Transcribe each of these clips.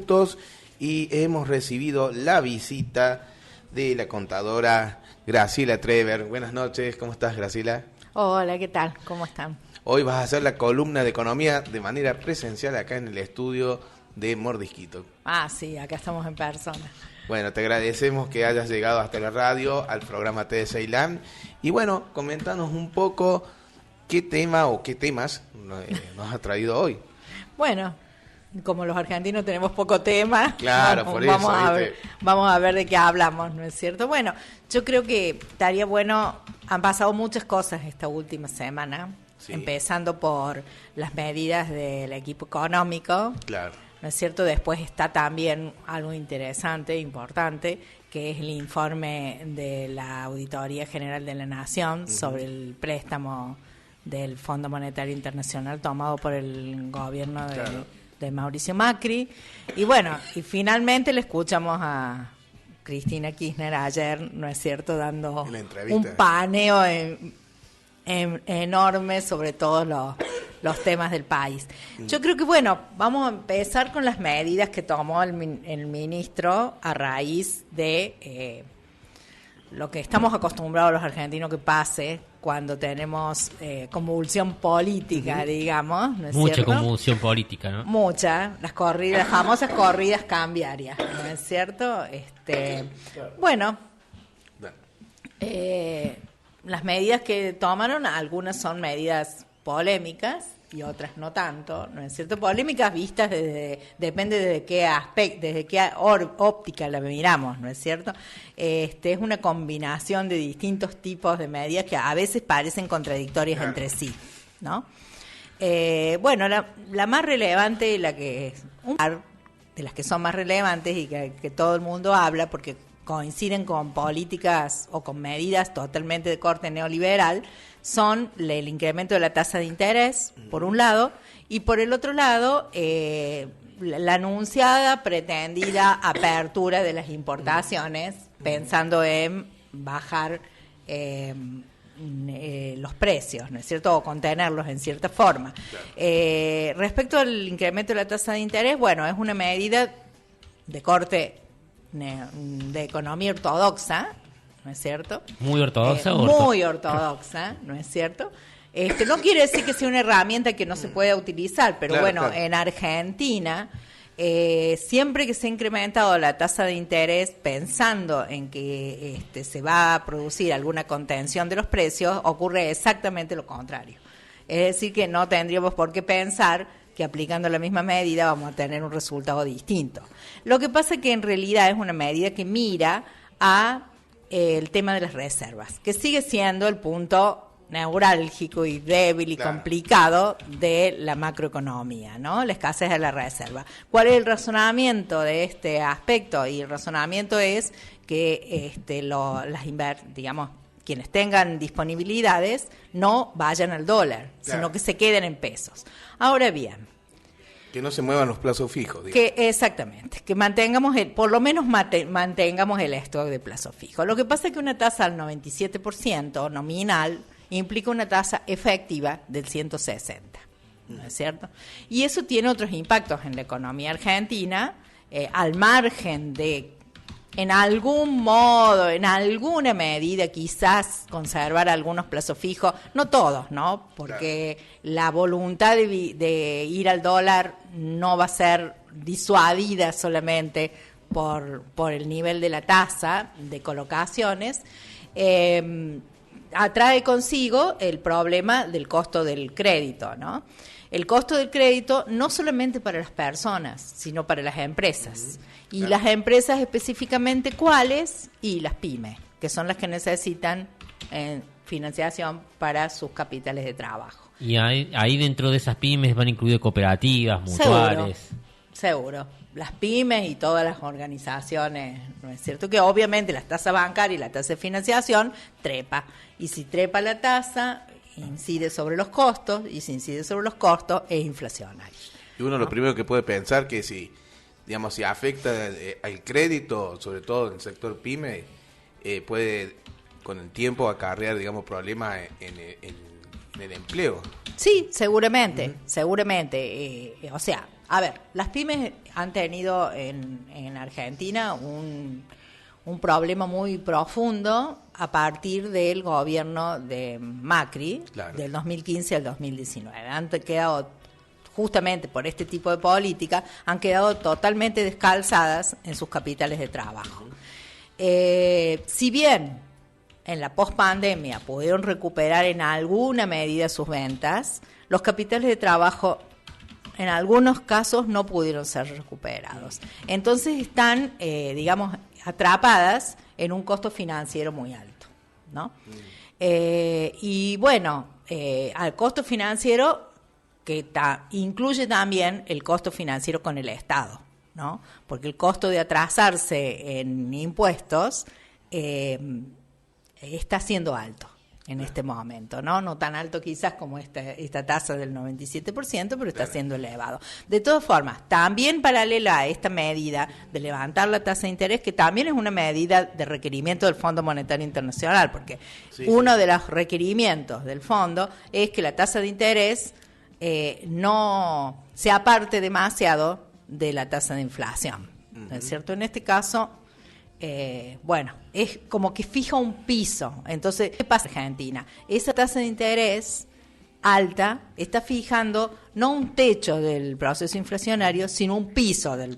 minutos y hemos recibido la visita de la contadora Graciela Trever. Buenas noches, ¿cómo estás, Graciela? Hola, ¿qué tal? ¿Cómo están? Hoy vas a hacer la columna de economía de manera presencial acá en el estudio de Mordisquito. Ah, sí, acá estamos en persona. Bueno, te agradecemos que hayas llegado hasta la radio, al programa T de Ceilán. Y bueno, comentanos un poco qué tema o qué temas nos has traído hoy. Bueno, como los argentinos tenemos poco tema, claro, vamos a ver de qué hablamos, ¿no es cierto? Bueno, yo creo que estaría bueno, han pasado muchas cosas esta última semana, sí, empezando por las medidas del equipo económico. Claro. ¿No es cierto? Después está también algo interesante, importante, que es el informe de la Auditoría General de la Nación sobre el préstamo del Fondo Monetario Internacional tomado por el gobierno de Mauricio Macri. Y bueno, y finalmente le escuchamos a Cristina Kirchner ayer, ¿no es cierto?, dando un paneo enorme sobre todos los temas del país. Yo creo que, bueno, vamos a empezar con las medidas que tomó el ministro a raíz de lo que estamos acostumbrados los argentinos que pase cuando tenemos convulsión política, digamos, ¿no es mucha cierto? Convulsión política, ¿no? Mucha, las famosas corridas cambiarias, ¿no es cierto? Bueno, las medidas que tomaron, algunas son medidas polémicas y otras no tanto, ¿no es cierto? Polémicas vistas depende de qué aspecto, desde qué óptica la miramos, ¿no es cierto? Es una combinación de distintos tipos de medidas que a veces parecen contradictorias entre sí, ¿no? Bueno, la más relevante, de las que son más relevantes y que todo el mundo habla, porque coinciden con políticas o con medidas totalmente de corte neoliberal, son el incremento de la tasa de interés, por un lado, y por el otro lado, la anunciada, pretendida apertura de las importaciones, pensando en bajar los precios, ¿no es cierto?, o contenerlos en cierta forma. Claro. Respecto al incremento de la tasa de interés, bueno, es una medida de corte de economía ortodoxa, ¿no es cierto? ¿Muy ortodoxa? Muy ortodoxa, ¿no es cierto? No quiere decir que sea una herramienta que no se pueda utilizar, pero claro. En Argentina, siempre que se ha incrementado la tasa de interés pensando en que se va a producir alguna contención de los precios, ocurre exactamente lo contrario. Es decir, que no tendríamos por qué pensar que aplicando la misma medida vamos a tener un resultado distinto. Lo que pasa es que en realidad es una medida que mira a el tema de las reservas, que sigue siendo el punto neurálgico y débil y complicado de la macroeconomía, ¿no? La escasez de la reserva. ¿Cuál es el razonamiento de este aspecto? Y el razonamiento es que digamos, quienes tengan disponibilidades no vayan al dólar, sino que se queden en pesos. Ahora bien, que no se muevan los plazos fijos. Exactamente, que por lo menos mantengamos el stock de plazo fijo. Lo que pasa es que una tasa al 97% nominal implica una tasa efectiva del 160%, ¿no es cierto? Y eso tiene otros impactos en la economía argentina, al margen de, en algún modo, en alguna medida, quizás conservar algunos plazos fijos, no todos, ¿no? Porque la voluntad de ir al dólar no va a ser disuadida solamente por el nivel de la tasa de colocaciones. Atrae consigo el problema del costo del crédito, ¿no? El costo del crédito no solamente para las personas, sino para las empresas. Y las empresas específicamente, ¿cuáles? Y las pymes, que son las que necesitan financiación para sus capitales de trabajo. Y ahí dentro de esas pymes van incluidas cooperativas, mutuales. Seguro. Las pymes y todas las organizaciones, ¿no es cierto? Que obviamente la tasa bancaria y la tasa de financiación trepa. Y si trepa la tasa, incide sobre los costos, y si incide sobre los costos, es inflacionario. Y uno lo primero que puede pensar que si afecta al crédito, sobre todo en el sector pyme, puede con el tiempo acarrear, problemas en el empleo. Sí, seguramente. O sea, A ver, las pymes han tenido en Argentina un problema muy profundo a partir del gobierno de Macri, claro, del 2015 al 2019. Han quedado, justamente por este tipo de política, han quedado totalmente descalzadas en sus capitales de trabajo. Si bien en la pospandemia pudieron recuperar en alguna medida sus ventas, los capitales de trabajo en algunos casos no pudieron ser recuperados. Entonces están, atrapadas en un costo financiero muy alto, ¿no? Y bueno, al costo financiero que incluye también el costo financiero con el Estado, ¿no? Porque el costo de atrasarse en impuestos está siendo alto en este momento, ¿no? No tan alto quizás como esta tasa del 97%, pero está siendo elevado. De todas formas, también paralela a esta medida de levantar la tasa de interés, que también es una medida de requerimiento del Fondo Monetario Internacional, porque uno de los requerimientos del fondo es que la tasa de interés no se aparte demasiado de la tasa de inflación, ¿no es cierto? En este caso, es como que fija un piso. Entonces, ¿qué pasa en Argentina? Esa tasa de interés alta está fijando no un techo del proceso inflacionario, sino un piso del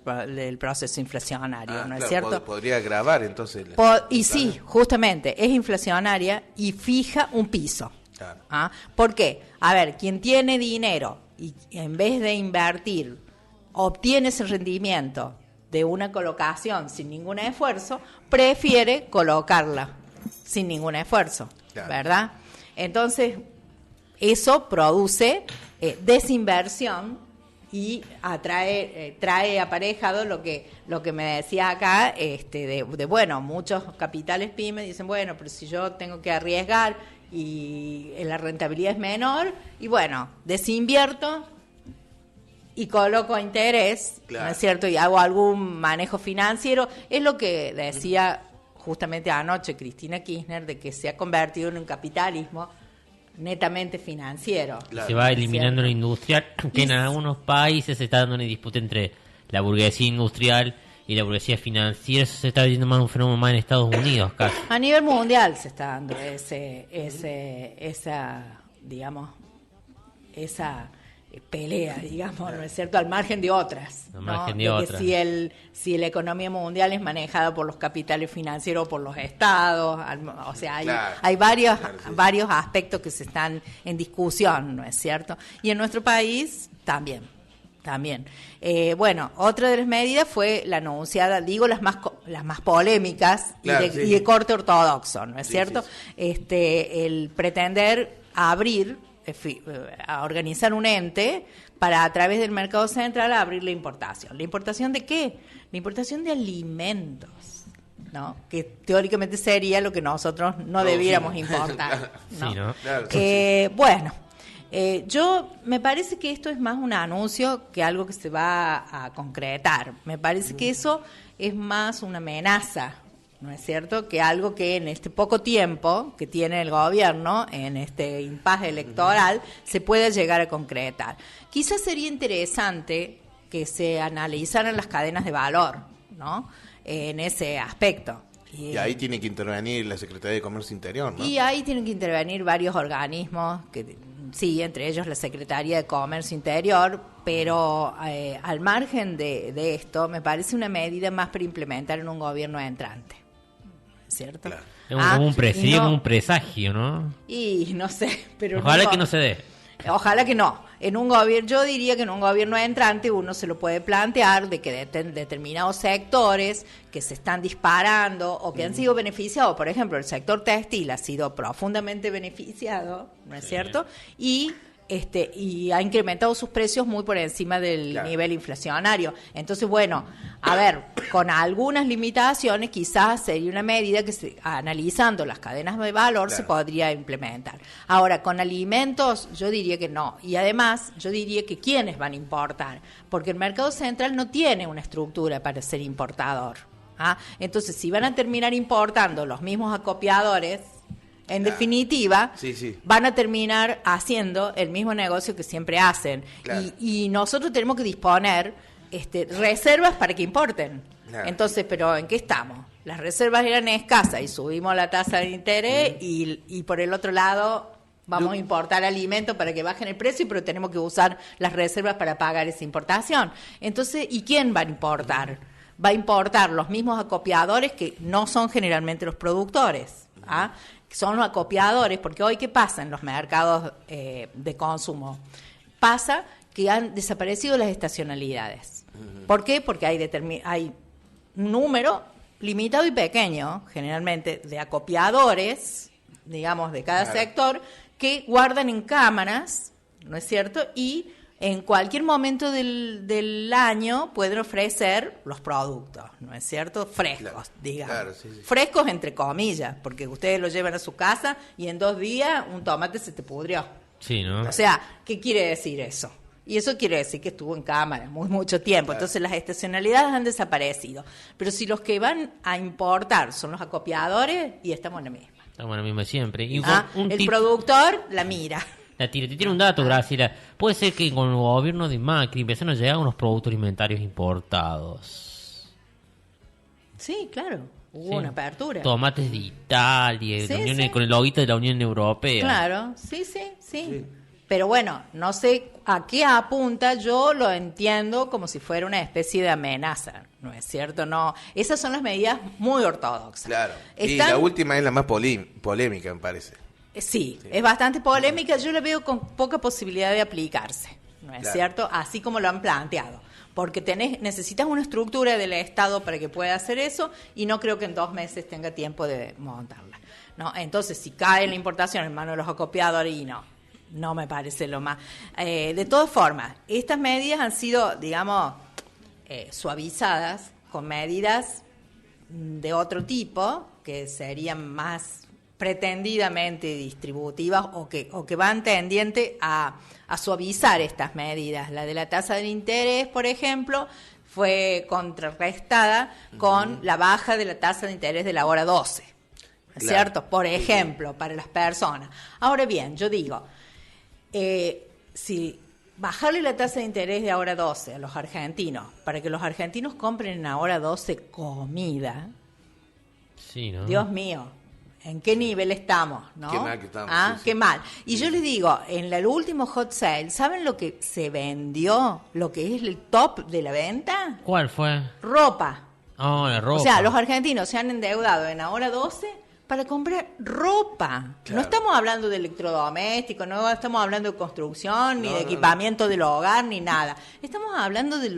proceso inflacionario, ¿no es cierto? Podría agravar entonces. Y sí, justamente, es inflacionaria y fija un piso. Claro. ¿Ah? ¿Por qué? A ver, quien tiene dinero y en vez de invertir obtiene ese rendimiento de una colocación sin ningún esfuerzo, prefiere colocarla sin ningún esfuerzo, claro, ¿verdad? Entonces, eso produce desinversión y trae aparejado lo que me decía acá, muchos capitales pymes dicen, bueno, pero si yo tengo que arriesgar y la rentabilidad es menor, y bueno, desinvierto y coloco interés, claro, ¿no es cierto? Y hago algún manejo financiero. Es lo que decía justamente anoche Cristina Kirchner, de que se ha convertido en un capitalismo netamente financiero. Claro. Se va eliminando lo industrial, que en algunos países se está dando una disputa entre la burguesía industrial y la burguesía financiera. Eso se está viendo más un fenómeno más en Estados Unidos casi. A nivel mundial se está dando esa pelea, digamos, ¿no es cierto?, al margen de otras, ¿no? Que si la economía mundial es manejada por los capitales financieros, por los estados, o sea, hay varios aspectos que se están en discusión, ¿no es cierto? Y en nuestro país también. Otra de las medidas fue la anunciada, las más polémicas, claro, y de corte ortodoxo, ¿no es cierto? Sí. El pretender a organizar un ente para, a través del mercado central, abrir la importación. ¿La importación de qué? La importación de alimentos, ¿no? Que teóricamente sería lo que nosotros no debiéramos importar, ¿no? Sí, ¿no? Claro, yo me parece que esto es más un anuncio que algo que se va a concretar. Me parece que eso es más una amenaza, ¿no es cierto?, que algo que en este poco tiempo que tiene el gobierno, en este impasse electoral, se pueda llegar a concretar. Quizás sería interesante que se analizaran las cadenas de valor, ¿no?, en ese aspecto. Y ahí tiene que intervenir la Secretaría de Comercio Interior, ¿no? Y ahí tienen que intervenir varios organismos, sí, entre ellos la Secretaría de Comercio Interior, pero al margen de esto, me parece una medida más para implementar en un gobierno entrante, ¿cierto? Claro. Sería como un presagio, ¿no? Y no sé, pero ojalá que no se dé. Ojalá que no. Yo diría que en un gobierno entrante uno se lo puede plantear de que determinados sectores que se están disparando o que han sido beneficiados, por ejemplo, el sector textil ha sido profundamente beneficiado, ¿no es cierto? Y ha incrementado sus precios muy por encima del nivel inflacionario. Entonces, con algunas limitaciones, quizás sería una medida que analizando las cadenas de valor se podría implementar. Ahora, con alimentos, yo diría que no. Y además, yo diría que ¿quiénes van a importar? Porque el mercado central no tiene una estructura para ser importador. Entonces, si van a terminar importando los mismos acopiadores, En definitiva, sí. van a terminar haciendo el mismo negocio que siempre hacen. Claro. Y nosotros tenemos que disponer reservas para que importen. Claro. Entonces, ¿pero en qué estamos? Las reservas eran escasas y subimos la tasa de interés y por el otro lado vamos a importar alimentos para que bajen el precio, pero tenemos que usar las reservas para pagar esa importación. Entonces, ¿y quién va a importar? Va a importar los mismos acopiadores que no son generalmente los productores, ¿ah? Son los acopiadores, porque hoy, ¿qué pasa en los mercados de consumo? Pasa que han desaparecido las estacionalidades. ¿Por qué? Porque hay un número limitado y pequeño, generalmente, de acopiadores, digamos, de cada sector, que guardan en cámaras, ¿no es cierto? Y en cualquier momento del año pueden ofrecer los productos, ¿no es cierto? Frescos, digamos. Claro, sí. Frescos entre comillas, porque ustedes lo llevan a su casa y en 2 días un tomate se te pudrió. Sí, ¿no? O sea, ¿qué quiere decir eso? Y eso quiere decir que estuvo en cámara mucho tiempo. Claro. Entonces las estacionalidades han desaparecido. Pero si los que van a importar son los acopiadores, y estamos en la misma. Estamos en la misma siempre. Y el productor la mira. La tira. Te tiene un dato, Graciela. Puede ser que con el gobierno de Macri empezaron a llegar unos productos alimentarios importados. Sí, claro. Hubo una apertura. Tomates de Italia, con el loguito de la Unión Europea. Claro, sí. Pero bueno, no sé a qué apunta, yo lo entiendo como si fuera una especie de amenaza, ¿no es cierto? No, esas son las medidas muy ortodoxas. Claro, y la última es la más polémica, me parece. Sí, es bastante polémica, yo la veo con poca posibilidad de aplicarse, ¿no es cierto? Así como lo han planteado, porque necesitas una estructura del Estado para que pueda hacer eso y no creo que en 2 meses tenga tiempo de montarla, ¿no? Entonces, si cae la importación en manos de los acopiadores y no me parece lo más. De todas formas, estas medidas han sido, digamos, suavizadas con medidas de otro tipo, que serían más pretendidamente distributivas o que van tendiente a suavizar estas medidas. La de la tasa del interés, por ejemplo, fue contrarrestada con la baja de la tasa de interés de la hora 12, ¿cierto? Por ejemplo, para las personas. Ahora bien, yo digo, si bajarle la tasa de interés de ahora 12 a los argentinos, para que los argentinos compren en ahora 12 comida, sí, ¿no? Dios mío, ¿en qué nivel estamos? ¿No? Qué mal que estamos. Sí. Qué mal. Y yo les digo, en el último hot sale, ¿saben lo que se vendió? Lo que es el top de la venta. ¿Cuál fue? Ropa. La ropa. O sea, los argentinos se han endeudado en ahora 12 para comprar ropa. Claro. No estamos hablando de electrodomésticos, no estamos hablando de construcción, ni de equipamiento del hogar, ni nada. Estamos hablando de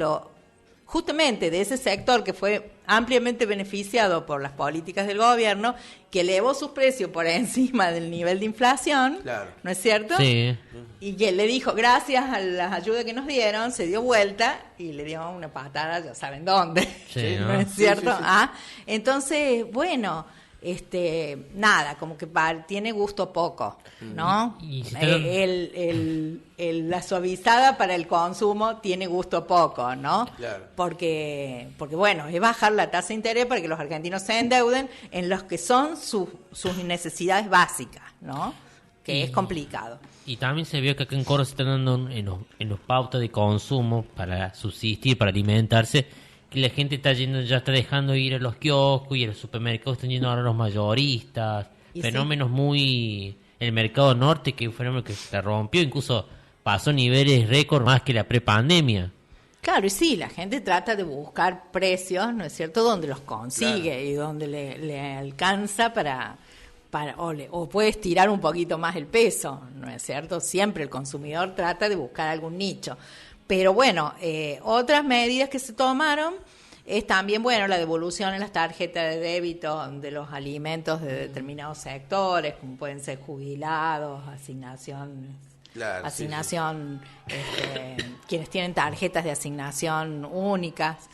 justamente de ese sector que fue ampliamente beneficiado por las políticas del gobierno, que elevó sus precios por encima del nivel de inflación, ¿no es cierto? Sí. Y que le dijo, gracias a las ayudas que nos dieron, se dio vuelta y le dio una patada, ya saben dónde, sí, ¿no es cierto? Sí. Entonces, bueno, nada, como que tiene gusto poco, ¿no? La suavizada para el consumo tiene gusto poco, ¿no? Claro. Porque bueno, es bajar la tasa de interés para que los argentinos se endeuden en los que son sus necesidades básicas, ¿no? Que es complicado. Y también se vio que acá en Córdoba se están dando en los pautas de consumo para subsistir, para alimentarse, que la gente ya está dejando ir a los kioscos y a los supermercados, están yendo ahora a los mayoristas, fenómenos muy... El mercado norte, que es un fenómeno que se rompió, incluso pasó niveles récord más que la prepandemia. Claro, y sí, la gente trata de buscar precios, ¿no es cierto?, donde los consigue y donde le alcanza o puede estirar un poquito más el peso, ¿no es cierto? Siempre el consumidor trata de buscar algún nicho. Pero bueno, otras medidas que se tomaron es también, bueno, la devolución en las tarjetas de débito de los alimentos de determinados sectores, como pueden ser jubilados, asignación, quienes tienen tarjetas de asignación únicas.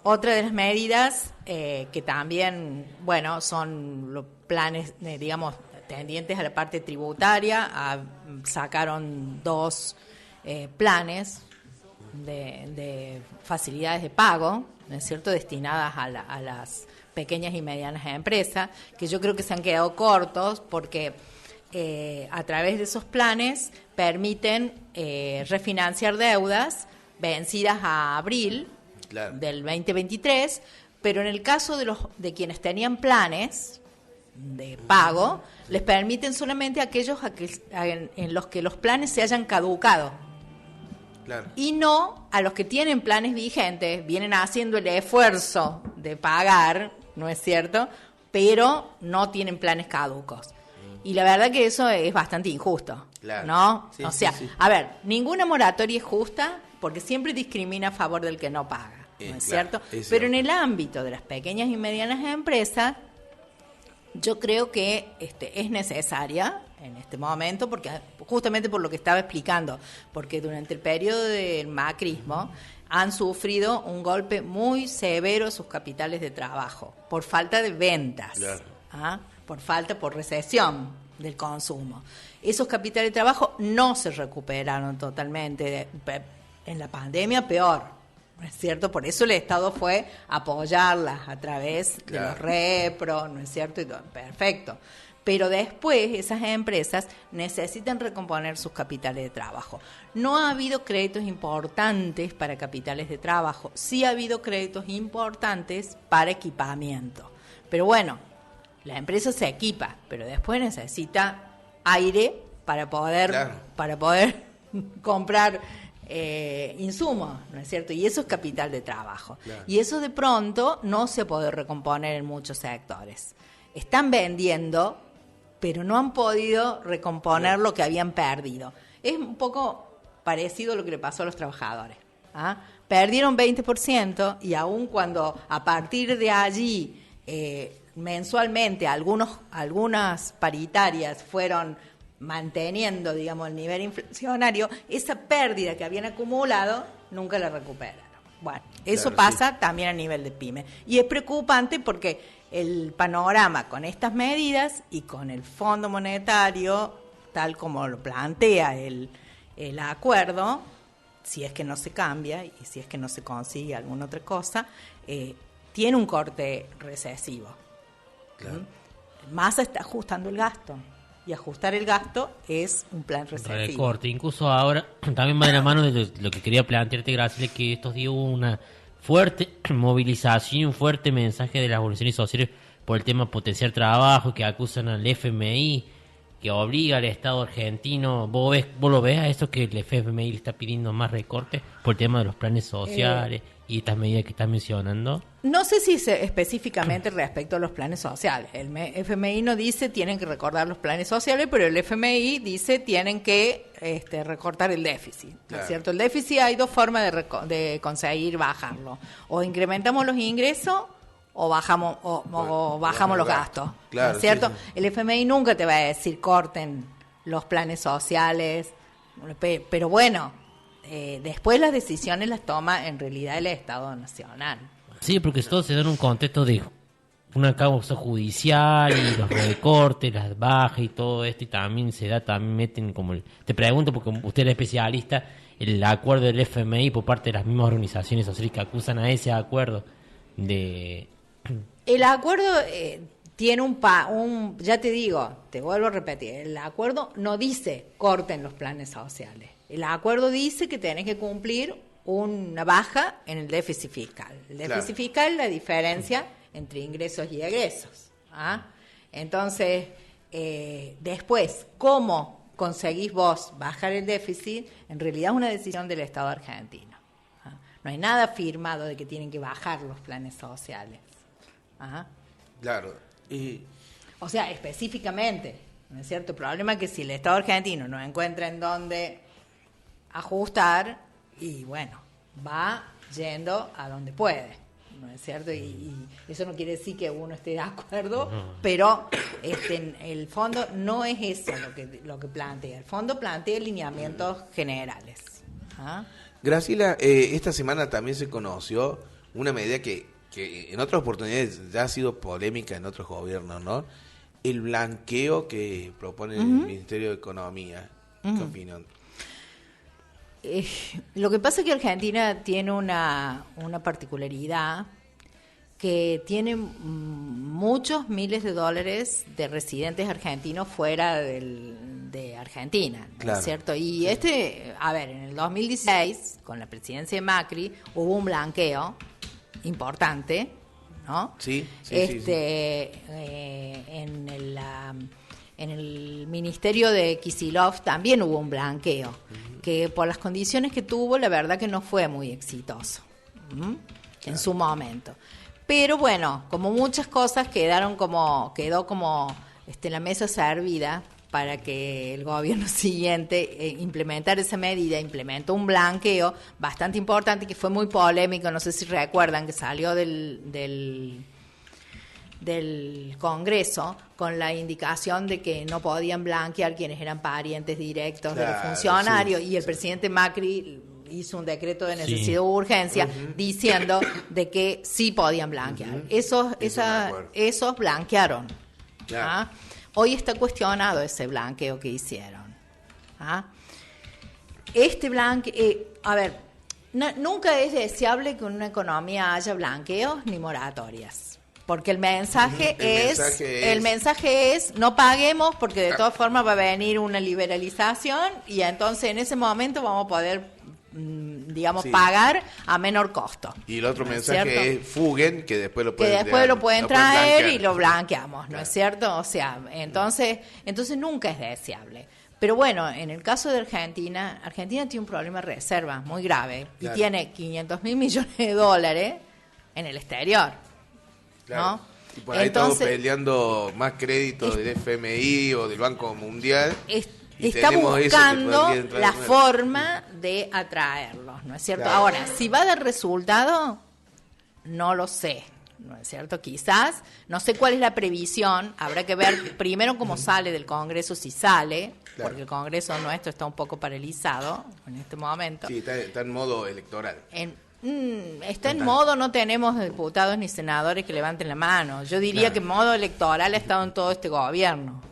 Otra de las medidas que también, bueno, son los planes, digamos, tendientes a la parte tributaria, sacaron 2 planes de facilidades de pago, ¿no es cierto?, destinadas a las pequeñas y medianas empresas, que yo creo que se han quedado cortos porque a través de esos planes permiten refinanciar deudas vencidas a abril del 2023, pero en el caso de quienes tenían planes de pago, les permiten solamente aquellos en los que los planes se hayan caducado. Claro. Y no a los que tienen planes vigentes, vienen haciendo el esfuerzo de pagar, ¿no es cierto? Pero no tienen planes caducos. Y la verdad que eso es bastante injusto, claro. ¿No? Sí, o sea, sí. A ver, ninguna moratoria es justa porque siempre discrimina a favor del que no paga, ¿no es cierto? Pero en el ámbito de las pequeñas y medianas empresas, yo creo que es necesaria en este momento, porque justamente por lo que estaba explicando, porque durante el periodo del macrismo han sufrido un golpe muy severo sus capitales de trabajo, por falta de ventas, claro. Por recesión del consumo. Esos capitales de trabajo no se recuperaron totalmente, en la pandemia peor, ¿no es cierto? Por eso el Estado fue a apoyarlas a través de los repros, ¿no es cierto? Y todo, perfecto. Pero después esas empresas necesitan recomponer sus capitales de trabajo. No ha habido créditos importantes para capitales de trabajo, sí ha habido créditos importantes para equipamiento. Pero bueno, la empresa se equipa, pero después necesita aire para poder comprar insumos, ¿no es cierto? Y eso es capital de trabajo. Claro. Y eso de pronto no se puede recomponer en muchos sectores. Están vendiendo, pero no han podido recomponer lo que habían perdido. Es un poco parecido a lo que le pasó a los trabajadores. Perdieron 20% y aun cuando a partir de allí mensualmente algunas paritarias fueron manteniendo, digamos, el nivel inflacionario, esa pérdida que habían acumulado nunca la recuperaron. Bueno, eso pasa también a nivel de pyme. Y es preocupante porque el panorama con estas medidas y con el Fondo Monetario, tal como lo plantea el acuerdo, si es que no se cambia y si es que no se consigue alguna otra cosa, tiene un corte recesivo. Claro. Massa está ajustando el gasto. Y ajustar el gasto es un plan recesivo. El corte, incluso ahora, también va de la mano de lo que quería plantearte, Graciela, que estos días hubo una fuerte movilización, un fuerte mensaje de las organizaciones sociales por el tema potenciar trabajo, que acusan al FMI, que obliga al Estado argentino. ¿Vos lo ves a eso que el FMI le está pidiendo más recortes por el tema de los planes sociales y estas medidas que estás mencionando? No sé si específicamente respecto a los planes sociales. El FMI no dice tienen que recortar los planes sociales, pero el FMI dice tienen que recortar el déficit, ¿no es cierto? El déficit hay dos formas de conseguir bajarlo. O incrementamos los ingresos o bajamos los gastos, ¿no es cierto? Sí, sí. El FMI nunca te va a decir corten los planes sociales, pero bueno, después las decisiones las toma en realidad el Estado Nacional. Sí, porque todo se da en un contexto de una causa judicial y los recortes, las bajas y todo esto, y también meten como te pregunto porque usted es especialista, el acuerdo del FMI por parte de las mismas organizaciones sociales que acusan a ese acuerdo de... El acuerdo tiene ya te digo, te vuelvo a repetir, el acuerdo no dice corten los planes sociales. El acuerdo dice que tenés que cumplir una baja en el déficit fiscal. El déficit fiscal es la diferencia entre ingresos y egresos. Entonces, después, ¿cómo conseguís vos bajar el déficit? En realidad es una decisión del Estado argentino. No hay nada firmado de que tienen que bajar los planes sociales. Claro. O sea, específicamente, ¿no es cierto? El problema es que si el Estado argentino no encuentra en dónde ajustar, y bueno, va yendo a donde puede, ¿no es cierto? Y eso no quiere decir que uno esté de acuerdo, pero el fondo no es eso lo que plantea. El fondo plantea lineamientos generales. Graciela, esta semana también se conoció una medida que en otras oportunidades ya ha sido polémica en otros gobiernos, ¿no? El blanqueo que propone el Ministerio de Economía. ¿Qué opinan? Lo que pasa es que Argentina tiene una particularidad que tiene muchos miles de dólares de residentes argentinos fuera de Argentina, ¿no es cierto? Y a ver, en el 2016, con la presidencia de Macri, hubo un blanqueo importante, ¿no? Sí. En el ministerio de Kicillof también hubo un blanqueo, que por las condiciones que tuvo, la verdad que no fue muy exitoso en su momento. Pero bueno, como muchas cosas quedó como la mesa servida para que el gobierno siguiente implementara esa medida. Implementó un blanqueo bastante importante que fue muy polémico, no sé si recuerdan, que salió del Congreso con la indicación de que no podían blanquear quienes eran parientes directos de los funcionarios, y el presidente Macri hizo un decreto de necesidad o urgencia diciendo de que sí podían blanquear. Esos blanquearon. Claro. Hoy está cuestionado ese blanqueo que hicieron. Este blanqueo, nunca es deseable que en una economía haya blanqueos ni moratorias. Porque el mensaje es no paguemos, porque de todas formas va a venir una liberalización y entonces en ese momento vamos a poder pagar a menor costo. Y el otro ¿no mensaje es fuguen, que después lo pueden traer y lo blanqueamos, ¿no es cierto? O sea, entonces nunca es deseable. Pero bueno, en el caso de Argentina tiene un problema de reservas muy grave y tiene 500.000 millones de dólares en el exterior. Claro. ¿No? Y por ahí estamos peleando más créditos del FMI o del Banco Mundial. Está buscando la forma de atraerlos, ¿no es cierto? Claro. Ahora, si va a dar resultado, no lo sé, ¿no es cierto? Quizás, no sé cuál es la previsión, habrá que ver primero cómo sale del Congreso, si sale, porque el Congreso nuestro está un poco paralizado en este momento. Sí, está en modo electoral. Está en modo, no tenemos diputados ni senadores que levanten la mano. Yo diría que en modo electoral ha estado en todo este gobierno.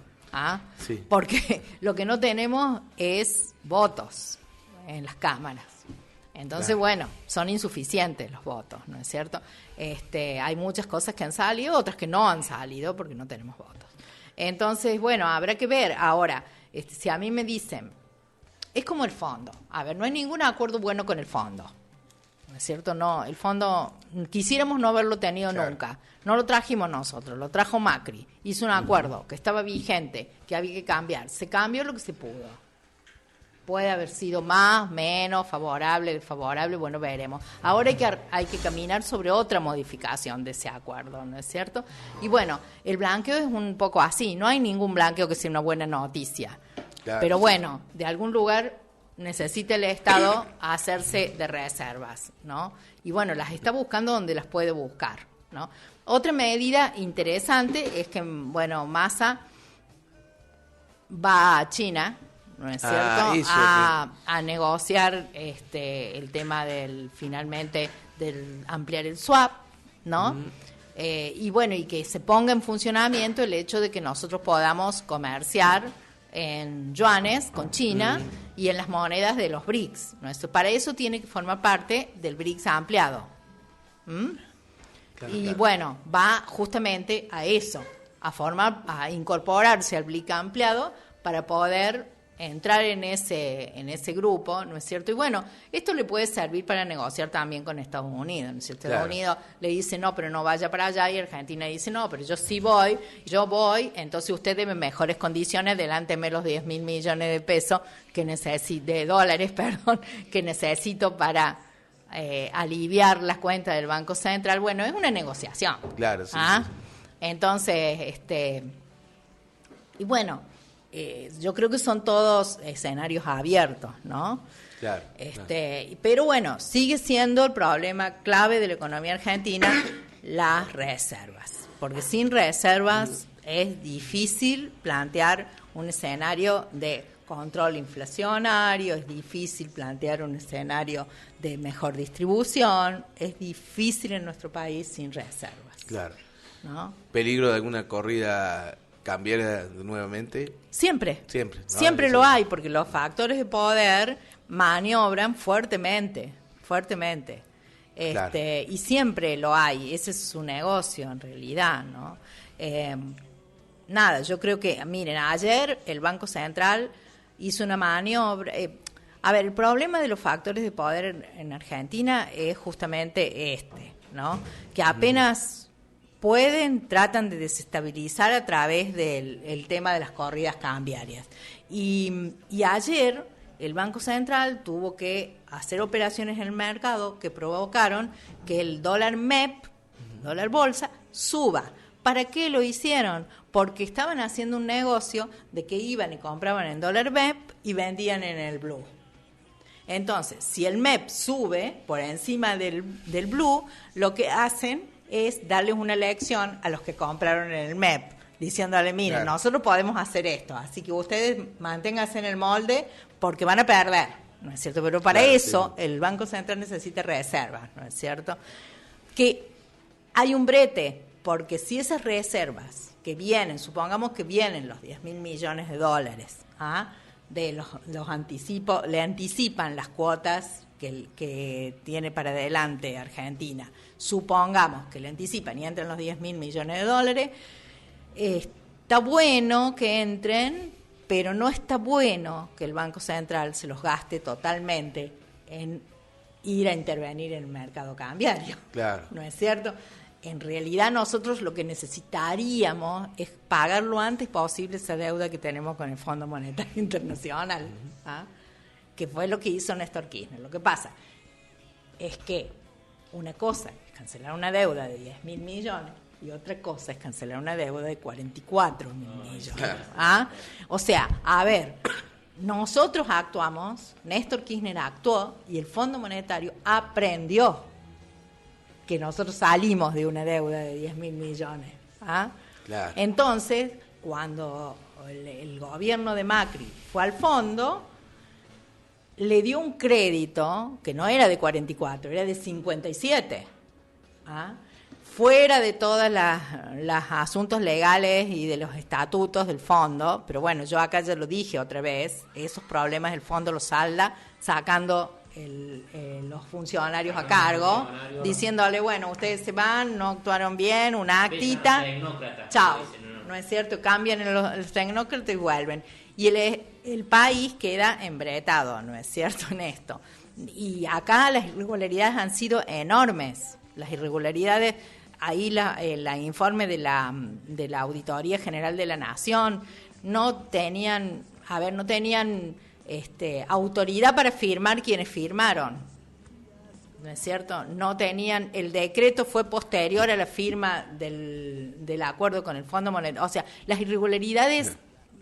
Sí. Porque lo que no tenemos es votos en las cámaras. Entonces, bueno, son insuficientes los votos, ¿no es cierto? Hay muchas cosas que han salido, otras que no han salido porque no tenemos votos. Entonces, bueno, habrá que ver. Ahora, si a mí me dicen, es como el fondo. A ver, no hay ningún acuerdo bueno con el fondo. ¿No es cierto? No, el fondo quisiéramos no haberlo tenido nunca. No lo trajimos nosotros, lo trajo Macri. Hizo un acuerdo que estaba vigente, que había que cambiar. Se cambió lo que se pudo. Puede haber sido más, menos, favorable, bueno, veremos. Ahora hay que caminar sobre otra modificación de ese acuerdo, ¿no es cierto? Y bueno, el blanqueo es un poco así. No hay ningún blanqueo que sea una buena noticia. Claro. Pero bueno, de algún lugar necesita el Estado hacerse de reservas, ¿no? Y bueno, las está buscando donde las puede buscar, ¿no? Otra medida interesante es que, bueno, Massa va a China, ¿no es cierto?, a negociar el tema del ampliar el swap, ¿no? Y bueno, y que se ponga en funcionamiento el hecho de que nosotros podamos comerciar en yuanes con China y en las monedas de los BRICS. Para eso tiene que formar parte del BRICS ampliado. Claro. Bueno, va justamente a eso, a incorporarse al BRICS ampliado para poder entrar en ese grupo, ¿no es cierto? Y bueno, esto le puede servir para negociar también con Estados Unidos, ¿no es cierto? Estados Unidos le dice, no, pero no vaya para allá, y Argentina dice, no, pero yo sí voy, entonces usted debe mejores condiciones, adelánteme los 10.000 millones de pesos de dólares, que necesito para aliviar las cuentas del Banco Central. Bueno, es una negociación. Claro, sí. Sí. Entonces, y bueno, yo creo que son todos escenarios abiertos, ¿no? Claro, Pero bueno, sigue siendo el problema clave de la economía argentina las reservas, porque sin reservas es difícil plantear un escenario de control inflacionario, es difícil plantear un escenario de mejor distribución, es difícil en nuestro país sin reservas. Claro. ¿No? ¿Peligro de alguna corrida cambiar nuevamente? Siempre. Siempre, ¿no? Siempre lo hay, porque los factores de poder maniobran fuertemente. Claro. Y siempre lo hay, ese es su negocio en realidad, ¿no? Nada, yo creo que, miren, ayer el Banco Central hizo una maniobra. A ver, el problema de los factores de poder en Argentina es justamente ¿no? Que apenas pueden, tratan de desestabilizar a través del tema de las corridas cambiarias. Y ayer el Banco Central tuvo que hacer operaciones en el mercado que provocaron que el dólar MEP, dólar bolsa, suba. ¿Para qué lo hicieron? Porque estaban haciendo un negocio de que iban y compraban en dólar MEP y vendían en el blue. Entonces, si el MEP sube por encima del blue, lo que hacen es darles una lección a los que compraron en el MEP, diciéndole, miren, claro, nosotros podemos hacer esto, así que ustedes manténganse en el molde porque van a perder, ¿no es cierto? Pero para eso el Banco Central necesita reservas, ¿no es cierto? Que hay un brete, porque si esas reservas que vienen, supongamos que vienen los 10.000 millones de dólares, de los anticipos, le anticipan las cuotas que tiene para adelante Argentina, supongamos que le anticipan y entran los 10.000 millones de dólares, está bueno que entren, pero no está bueno que el Banco Central se los gaste totalmente en ir a intervenir en el mercado cambiario. Claro. ¿No es cierto? En realidad nosotros lo que necesitaríamos es pagar lo antes posible esa deuda que tenemos con el Fondo Monetario Internacional, que fue lo que hizo Néstor Kirchner. Lo que pasa es que una cosa es cancelar una deuda de 10.000 millones y otra cosa es cancelar una deuda de 44.000 millones. Claro. O sea, a ver, nosotros actuamos, Néstor Kirchner actuó y el Fondo Monetario aprendió que nosotros salimos de una deuda de 10.000 millones. Claro. Entonces, cuando el gobierno de Macri fue al fondo, le dio un crédito que no era de 44, era de 57. Fuera de todos los asuntos legales y de los estatutos del fondo, pero bueno, yo acá ya lo dije otra vez, esos problemas el fondo los salda sacando los funcionarios a cargo, diciéndole, bueno, ustedes se van, no actuaron bien, una actita, chao, no es cierto, cambian los tecnócratas y vuelven. Y el país queda embretado, ¿no es cierto, en esto? Y acá las irregularidades han sido enormes, las irregularidades, ahí la informe de la Auditoría General de la Nación, no tenían autoridad para firmar quienes firmaron, ¿no es cierto? No tenían, el decreto fue posterior a la firma del acuerdo con el Fondo Monetario. O sea, las irregularidades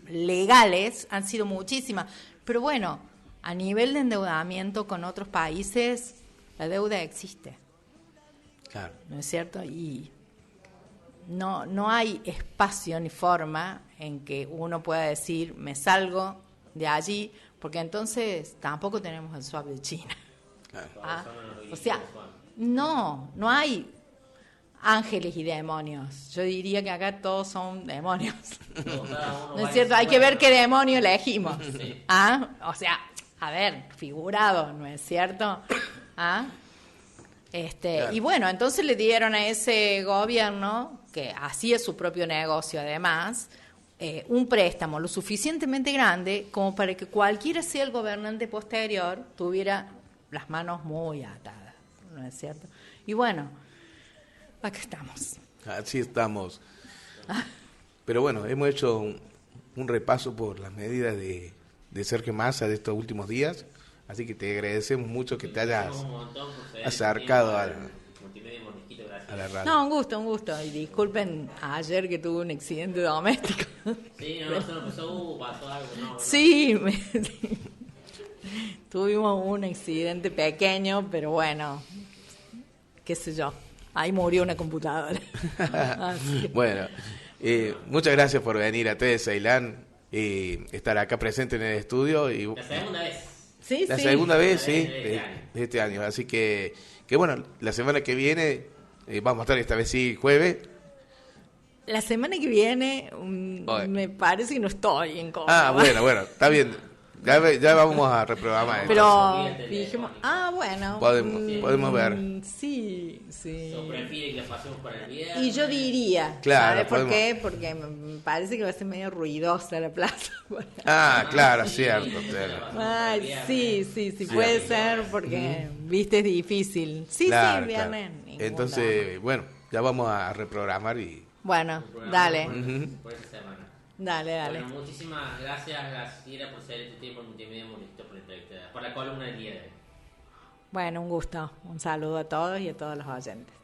legales han sido muchísimas. Pero bueno, a nivel de endeudamiento con otros países, la deuda existe. Claro. ¿No es cierto? Y no hay espacio ni forma en que uno pueda decir, me salgo de allí, porque entonces tampoco tenemos el swap de China. Claro. O sea, no hay ángeles y demonios. Yo diría que acá todos son demonios. ¿No es cierto? Hay que ver qué demonio elegimos. Sí. O sea, a ver, figurado, ¿no es cierto? Claro. Y bueno, entonces le dieron a ese gobierno, que hacía su propio negocio además, un préstamo lo suficientemente grande como para que cualquiera sea el gobernante posterior tuviera las manos muy atadas, ¿no es cierto? Y bueno, acá estamos. Así estamos. Pero bueno, hemos hecho un repaso por las medidas de Sergio Massa de estos últimos días, así que te agradecemos mucho que te hayas acercado a la radio. No, un gusto. Y disculpen ayer que tuve un accidente doméstico. Sí, no pasó algo. Sí, tuvimos un accidente pequeño, pero bueno, qué sé yo. Ahí murió una computadora. Bueno, muchas gracias por venir a TED Ceilán y estar acá presente en el estudio. Y la segunda vez. Sí, la segunda vez, sí, de este año. Así que bueno, la semana que viene vamos a estar esta vez sí jueves. La semana que viene me parece que no estoy en Córdoba. Bueno, está bien. Ya vamos a reprogramar esto. Pero dijimos, bueno. Podemos ver. Sí. ¿O prefiere que la pasemos para el viernes? Y yo diría, Claro, ¿sabes por podemos. qué? Porque me parece que va a ser medio ruidosa la plaza. Claro, cierto. Ay, sí, puede ser porque, viste, es difícil. Sí, Claro, viernes. claro. ninguna. Entonces, bueno, ya vamos a reprogramar y... Bueno, dale. Por esa semana. Dale. Bueno, muchísimas gracias, Graciela, por ser este tiempo multimedia bonito por la columna del día de hoy. Bueno, un gusto. Un saludo a todos y a todos los oyentes.